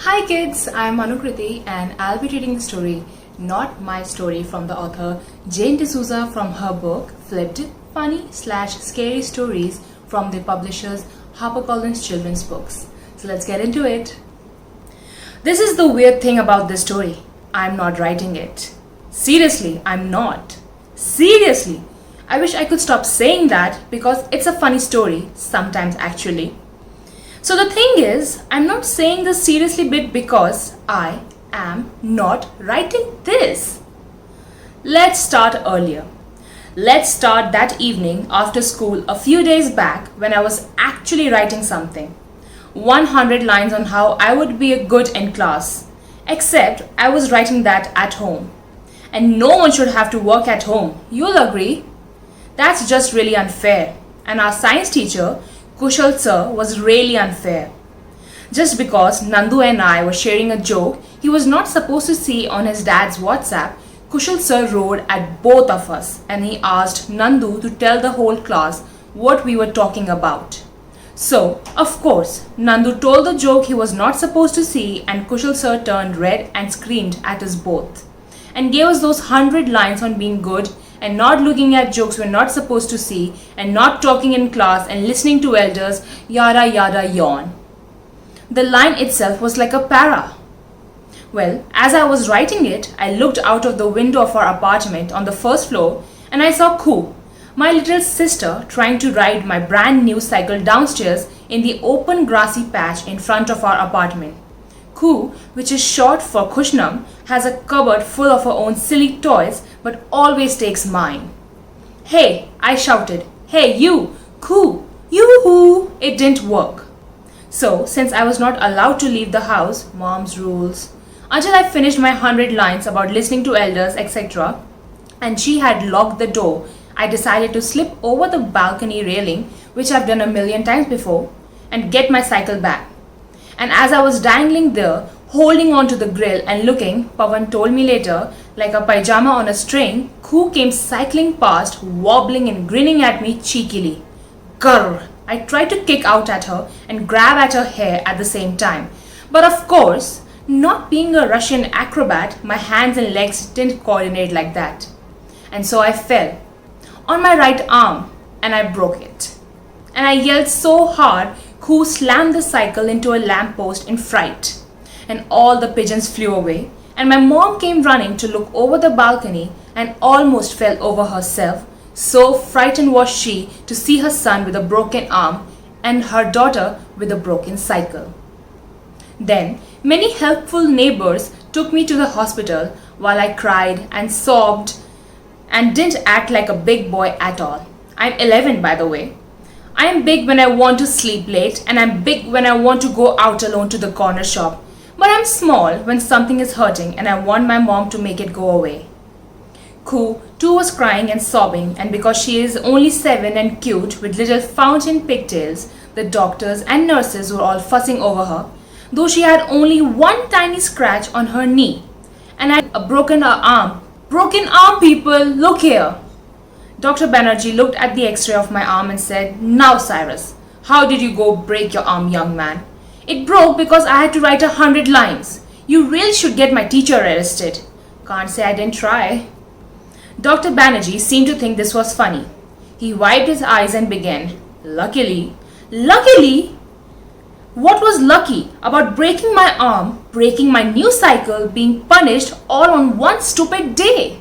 Hi kids, I'm Anukriti and I'll be reading the story, not my story, from the author Jane De Suza from her book Flipped Funny/Scary Stories from the publishers HarperCollins Children's Books. So let's get into it. This is the weird thing about this story. I'm not writing it. Seriously, I'm not. Seriously. I wish I could stop saying that because it's a funny story, sometimes actually. So the thing is, I'm not saying this seriously bit because I am not writing this. Let's start earlier. Let's start that evening after school a few days back when I was actually writing something. 100 lines on how I would be a good in class. Except I was writing that at home. And no one should have to work at home, you'll agree? That's just really unfair. And our science teacher, Kushal sir, was really unfair. Just because Nandu and I were sharing a joke he was not supposed to see on his dad's WhatsApp, Kushal sir roared at both of us and he asked Nandu to tell the whole class what we were talking about. So, of course, Nandu told the joke he was not supposed to see and Kushal sir turned red and screamed at us both and gave us those 100 lines on being good and not looking at jokes we're not supposed to see and not talking in class and listening to elders yada yada yawn. The line itself was like a para. Well, as I was writing it, I looked out of the window of our apartment on the first floor and I saw Koo, my little sister, trying to ride my brand new cycle downstairs in the open grassy patch in front of our apartment. Koo, which is short for Kushnam, has a cupboard full of her own silly toys but always takes mine. Hey, I shouted. Hey, you, Koo, yoo-hoo! It didn't work. So, since I was not allowed to leave the house, mom's rules, until I finished my 100 lines about listening to elders, etc., and she had locked the door, I decided to slip over the balcony railing, which I've done a million times before, and get my cycle back. And as I was dangling there, holding on to the grill and looking, Pawan told me later, like a pajama on a string, Koo came cycling past, wobbling and grinning at me cheekily. Grr! I tried to kick out at her and grab at her hair at the same time. But of course, not being a Russian acrobat, my hands and legs didn't coordinate like that. And so I fell on my right arm and I broke it. And I yelled so hard, Koo slammed the cycle into a lamppost in fright. And all the pigeons flew away. And my mom came running to look over the balcony and almost fell over herself. So frightened was she to see her son with a broken arm and her daughter with a broken cycle. Then many helpful neighbors took me to the hospital while I cried and sobbed and didn't act like a big boy at all. I'm 11, by the way. I am big when I want to sleep late and I'm big when I want to go out alone to the corner shop. But I'm small when something is hurting and I want my mom to make it go away. Koo too was crying and sobbing, and because she is only 7 and cute with little fountain pigtails, the doctors and nurses were all fussing over her, though she had only one tiny scratch on her knee and had a broken arm. Broken arm, people, look here. Dr. Banerjee looked at the x-ray of my arm and said, Now Cyrus, how did you go break your arm, young man? It broke because I had to write 100 lines. You really should get my teacher arrested. Can't say I didn't try. Dr. Banerjee seemed to think this was funny. He wiped his eyes and began, Luckily? What was lucky about breaking my arm, breaking my new cycle, being punished all on one stupid day?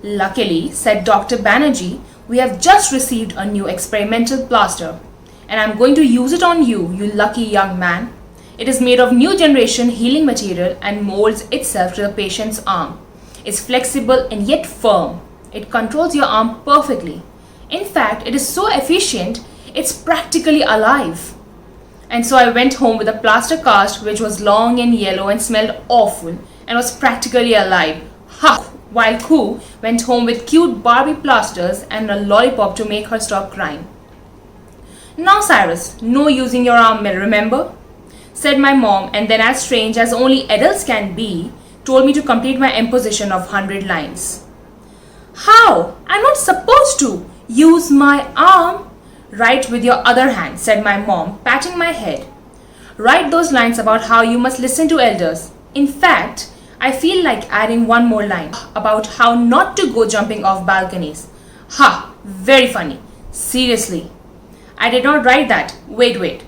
Luckily, said Dr. Banerjee, we have just received a new experimental plaster. And I'm going to use it on you, you lucky young man. It is made of new generation healing material and molds itself to the patient's arm. It's flexible and yet firm. It controls your arm perfectly. In fact, it is so efficient, it's practically alive. And so I went home with a plaster cast which was long and yellow and smelled awful and was practically alive. Ha! While Koo went home with cute Barbie plasters and a lollipop to make her stop crying. Now Cyrus, no using your arm, remember? Said my mom, and then, as strange as only adults can be, told me to complete my imposition of 100 lines. How? I'm not supposed to use my arm. Write with your other hand, said my mom, patting my head. Write those lines about how you must listen to elders. In fact, I feel like adding one more line about how not to go jumping off balconies. Ha! Very funny. Seriously. I did not write that. Wait.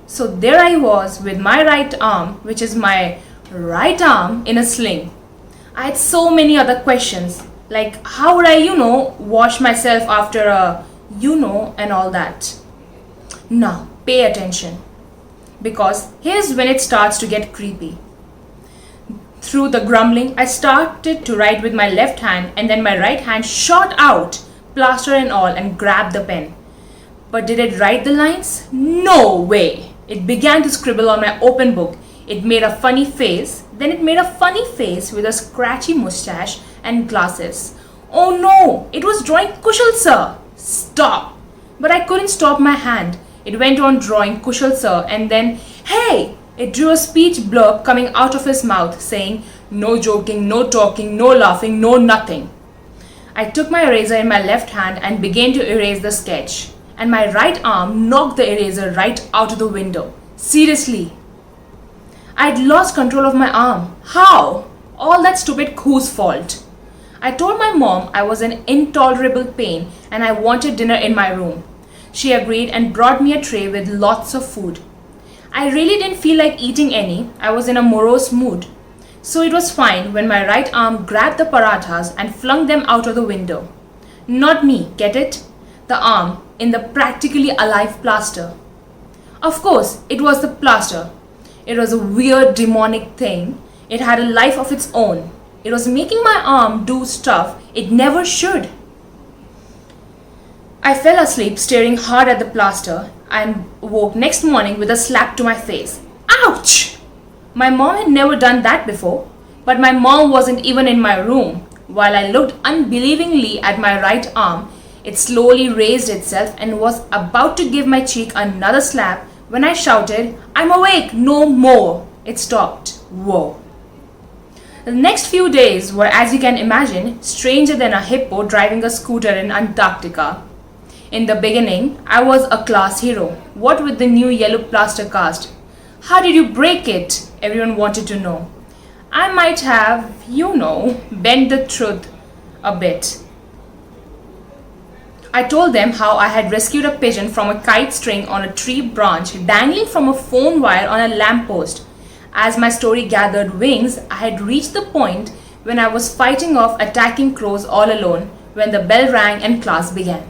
So there I was with my right arm, which is my right arm, in a sling. I had so many other questions, like how would I, wash myself after a, and all that. Now, pay attention, because here's when it starts to get creepy. Through the grumbling, I started to write with my left hand, and then my right hand shot out, plaster and all, and grabbed the pen. But did it write the lines? No way! It began to scribble on my open book. It made a funny face. Then it made a funny face with a scratchy mustache and glasses. Oh no! It was drawing Kushal sir! Stop! But I couldn't stop my hand. It went on drawing Kushal sir, and then, hey! It drew a speech blurb coming out of his mouth saying, no joking, no talking, no laughing, no nothing. I took my eraser in my left hand and began to erase the sketch. And my right arm knocked the eraser right out of the window. Seriously. I'd lost control of my arm. How? All that stupid Khoo's fault. I told my mom I was in intolerable pain and I wanted dinner in my room. She agreed and brought me a tray with lots of food. I really didn't feel like eating any. I was in a morose mood. So it was fine when my right arm grabbed the parathas and flung them out of the window. Not me, get it? The arm in the practically alive plaster. Of course, it was the plaster. It was a weird demonic thing. It had a life of its own. It was making my arm do stuff it never should. I fell asleep staring hard at the plaster and woke next morning with a slap to my face. Ouch! My mom had never done that before, but my mom wasn't even in my room. While I looked unbelievingly at my right arm, it slowly raised itself and was about to give my cheek another slap when I shouted, I'm awake, no more. It stopped. Whoa. The next few days were, as you can imagine, stranger than a hippo driving a scooter in Antarctica. In the beginning, I was a class hero. What with the new yellow plaster cast? How did you break it? Everyone wanted to know. I might have, bent the truth a bit. I told them how I had rescued a pigeon from a kite string on a tree branch dangling from a phone wire on a lamppost. As my story gathered wings, I had reached the point when I was fighting off attacking crows all alone when the bell rang and class began.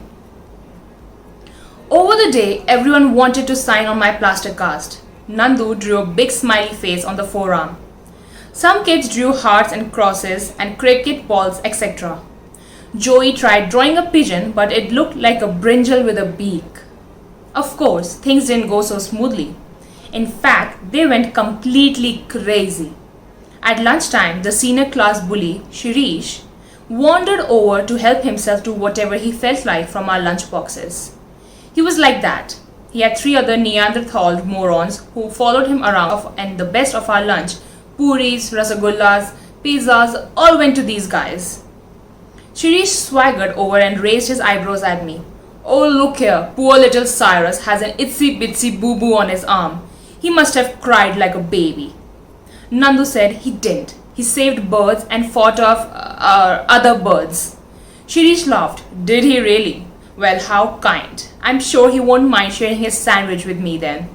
Over the day, everyone wanted to sign on my plaster cast. Nandu drew a big smiley face on the forearm. Some kids drew hearts and crosses and cricket balls, etc. Joey tried drawing a pigeon, but it looked like a brinjal with a beak. Of course, things didn't go so smoothly. In fact, they went completely crazy. At lunchtime, the senior class bully, Shirish, wandered over to help himself to whatever he felt like from our lunch boxes. He was like that. He had 3 other Neanderthal morons who followed him around, and the best of our lunch, puris, rasagullas, pizzas, all went to these guys. Shirish swaggered over and raised his eyebrows at me. Oh, look here, poor little Cyrus has an itsy bitsy boo-boo on his arm. He must have cried like a baby. Nandu said he didn't. He saved birds and fought off other birds. Shirish laughed. Did he really? Well, how kind. I'm sure he won't mind sharing his sandwich with me then.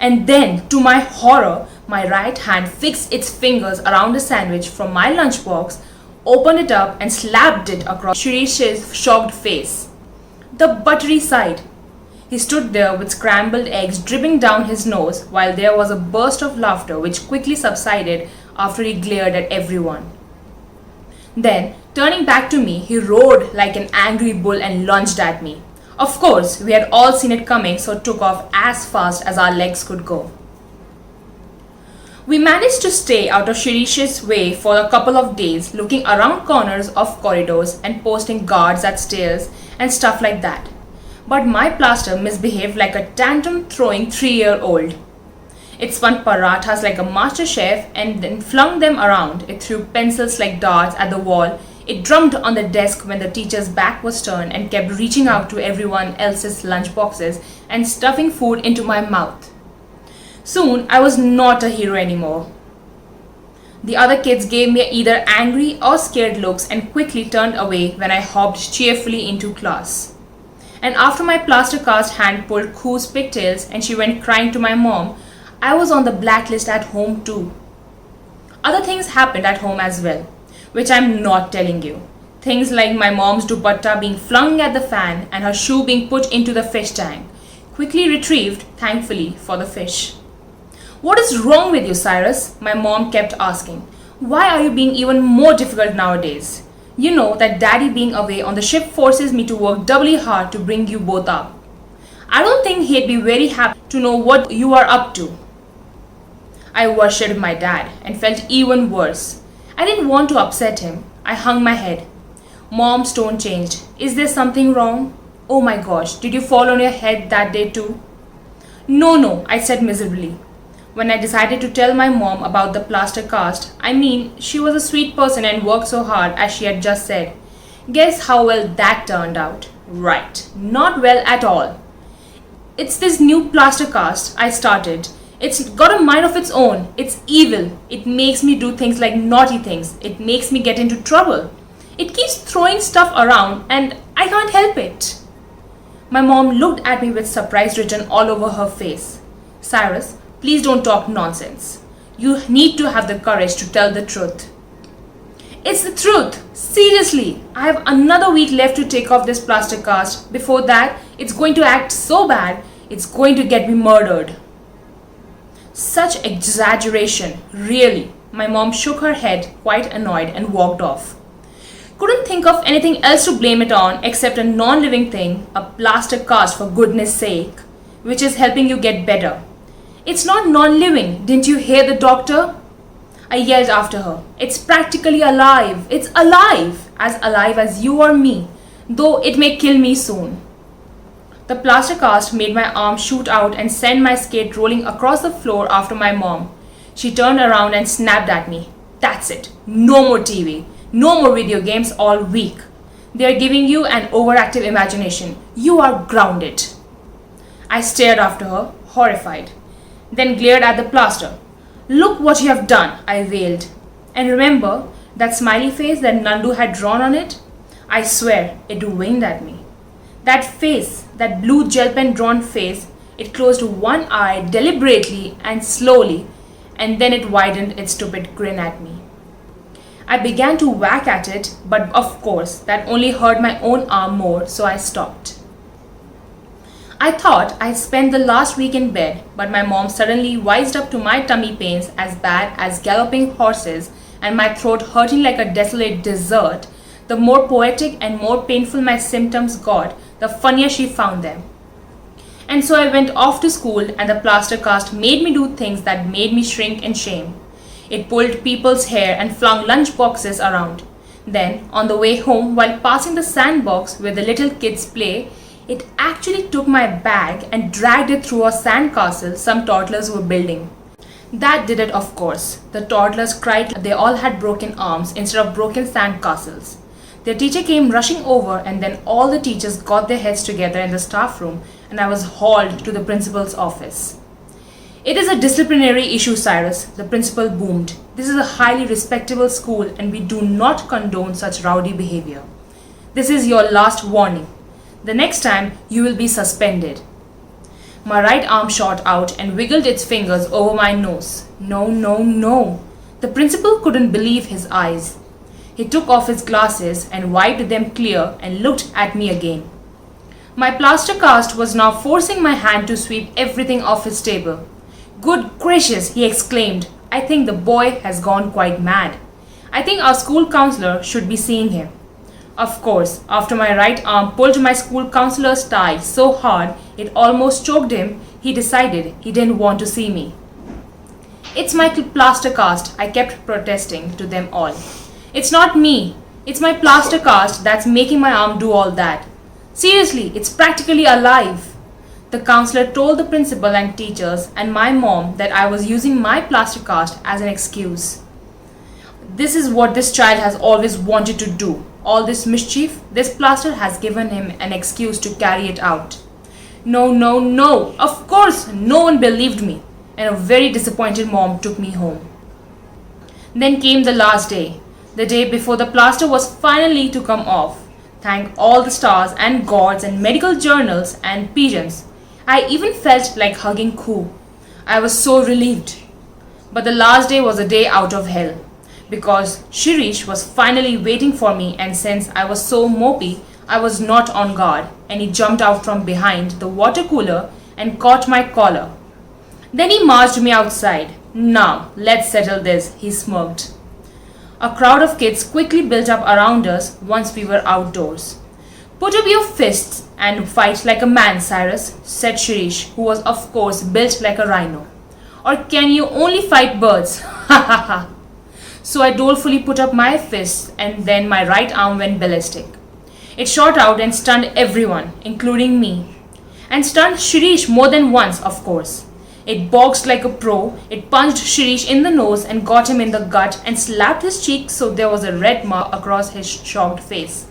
And then, to my horror, my right hand fixed its fingers around the sandwich from my lunchbox, opened it up and slapped it across Shirish's shocked face. The buttery side. He stood there with scrambled eggs dripping down his nose while there was a burst of laughter which quickly subsided after he glared at everyone. Then, turning back to me, he roared like an angry bull and lunged at me. Of course, we had all seen it coming, so took off as fast as our legs could go. We managed to stay out of Shirish's way for a couple of days, looking around corners of corridors and posting guards at stairs and stuff like that. But my plaster misbehaved like a tantrum-throwing 3-year-old. It spun parathas like a master chef and then flung them around. It threw pencils like darts at the wall. It drummed on the desk when the teacher's back was turned and kept reaching out to everyone else's lunch boxes and stuffing food into my mouth. Soon, I was not a hero anymore. The other kids gave me either angry or scared looks and quickly turned away when I hopped cheerfully into class. And after my plaster cast hand pulled Khoo's pigtails and she went crying to my mom, I was on the blacklist at home too. Other things happened at home as well, which I'm not telling you. Things like my mom's dupatta being flung at the fan and her shoe being put into the fish tank, quickly retrieved, thankfully, for the fish. What is wrong with you, Cyrus? My mom kept asking. Why are you being even more difficult nowadays? You know that daddy being away on the ship forces me to work doubly hard to bring you both up. I don't think he'd be very happy to know what you are up to. I worshipped my dad and felt even worse. I didn't want to upset him. I hung my head. Mom's tone changed. Is there something wrong? Oh my gosh, did you fall on your head that day too? No, I said miserably. When I decided to tell my mom about the plaster cast, I mean, she was a sweet person and worked so hard as she had just said. Guess how well that turned out? Right, not well at all. It's this new plaster cast I started. It's got a mind of its own. It's evil. It makes me do things like naughty things. It makes me get into trouble. It keeps throwing stuff around and I can't help it. My mom looked at me with surprise written all over her face. Cyrus, please don't talk nonsense. You need to have the courage to tell the truth. It's the truth. Seriously, I have another week left to take off this plaster cast. Before that, it's going to act so bad, it's going to get me murdered. Such exaggeration, really. My mom shook her head, quite annoyed, and walked off. Couldn't think of anything else to blame it on except a non-living thing, a plaster cast for goodness sake, which is helping you get better. It's not non-living, didn't you hear the doctor? I yelled after her. It's practically alive. It's alive as you or me, though it may kill me soon. The plaster cast made my arm shoot out and send my skate rolling across the floor after my mom. She turned around and snapped at me. That's it. No more TV. No more video games all week. They are giving you an overactive imagination. You are grounded. I stared after her, horrified, then glared at the plaster. Look what you have done, I wailed. And remember that smiley face that Nandu had drawn on it? I swear it winked at me. That face, that blue gel pen drawn face, it closed one eye deliberately and slowly, and then it widened its stupid grin at me. I began to whack at it, but of course that only hurt my own arm more, so I stopped. I thought I'd spent the last week in bed, but my mom suddenly wised up to my tummy pains as bad as galloping horses and my throat hurting like a desolate desert. The more poetic and more painful my symptoms got, the funnier she found them. And so I went off to school and the plaster cast made me do things that made me shrink in shame. It pulled people's hair and flung lunch boxes around. Then, on the way home, while passing the sandbox where the little kids play, it actually took my bag and dragged it through a sandcastle some toddlers were building. That did it, of course. The toddlers cried they all had broken arms instead of broken sandcastles. Their teacher came rushing over and then all the teachers got their heads together in the staff room and I was hauled to the principal's office. It is a disciplinary issue, Cyrus, the principal boomed. This is a highly respectable school and we do not condone such rowdy behavior. This is your last warning. The next time you will be suspended. My right arm shot out and wiggled its fingers over my nose. No. The principal couldn't believe his eyes. He took off his glasses and wiped them clear and looked at me again. My plaster cast was now forcing my hand to sweep everything off his table. Good gracious, he exclaimed. I think the boy has gone quite mad. I think our school counselor should be seeing him. Of course, after my right arm pulled my school counselor's tie so hard it almost choked him, he decided he didn't want to see me. It's my plaster cast, I kept protesting to them all. It's not me. It's my plaster cast that's making my arm do all that. Seriously, it's practically alive. The counselor told the principal and teachers and my mom that I was using my plaster cast as an excuse. This is what this child has always wanted to do. All this mischief, this plaster has given him an excuse to carry it out. No. Of course, no one believed me. and a very disappointed mom took me home. Then came the last day, the day before the plaster was finally to come off. Thank all the stars and gods and medical journals and pigeons. I even felt like hugging Koo. I was so relieved. But the last day was a day out of hell, because Shirish was finally waiting for me, and since I was so mopey, I was not on guard, and he jumped out from behind the water cooler and caught my collar. Then he marched me outside. Now, let's settle this, he smirked. A crowd of kids quickly built up around us once we were outdoors. Put up your fists and fight like a man, Cyrus, said Shirish, who was of course built like a rhino. Or can you only fight birds? Ha ha ha. So I dolefully put up my fists, and then my right arm went ballistic. It shot out and stunned everyone, including me. And stunned Shirish more than once, of course. It boxed like a pro, it punched Shirish in the nose and got him in the gut and slapped his cheek so there was a red mark across his shocked face.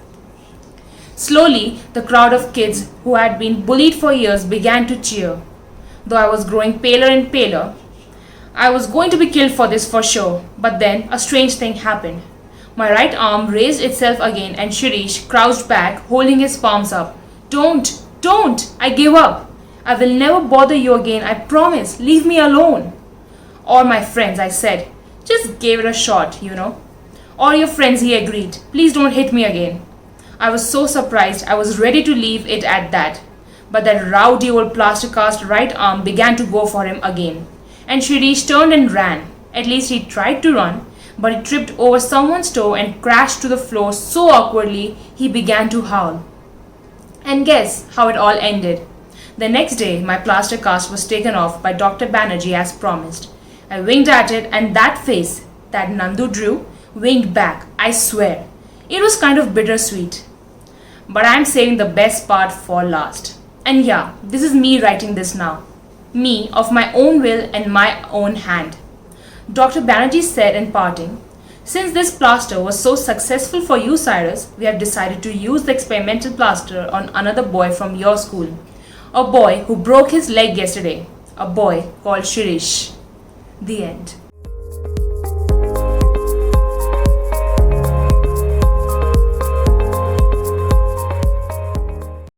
Slowly, the crowd of kids who had been bullied for years began to cheer. Though I was growing paler and paler, I was going to be killed for this for sure. But then a strange thing happened. My right arm raised itself again and Shirish crouched back, holding his palms up. Don't! I give up. I will never bother you again, I promise. Leave me alone. Or my friends, I said. Just gave it a shot, you know. Or your friends, he agreed. Please don't hit me again. I was so surprised, I was ready to leave it at that. But that rowdy old plaster cast right arm began to go for him again. And Shirish turned and ran. At least he tried to run, but he tripped over someone's toe and crashed to the floor so awkwardly he began to howl. And guess how it all ended. The next day, my plaster cast was taken off by Dr. Banerjee as promised. I winked at it, and that face that Nandu drew winked back, I swear. It was kind of bittersweet. But I'm saving the best part for last. And yeah, this is me writing this now. Me, of my own will and my own hand. Dr. Banerjee said in parting, since this plaster was so successful for you, Cyrus, we have decided to use the experimental plaster on another boy from your school. A boy who broke his leg yesterday. A boy called Shirish. The end.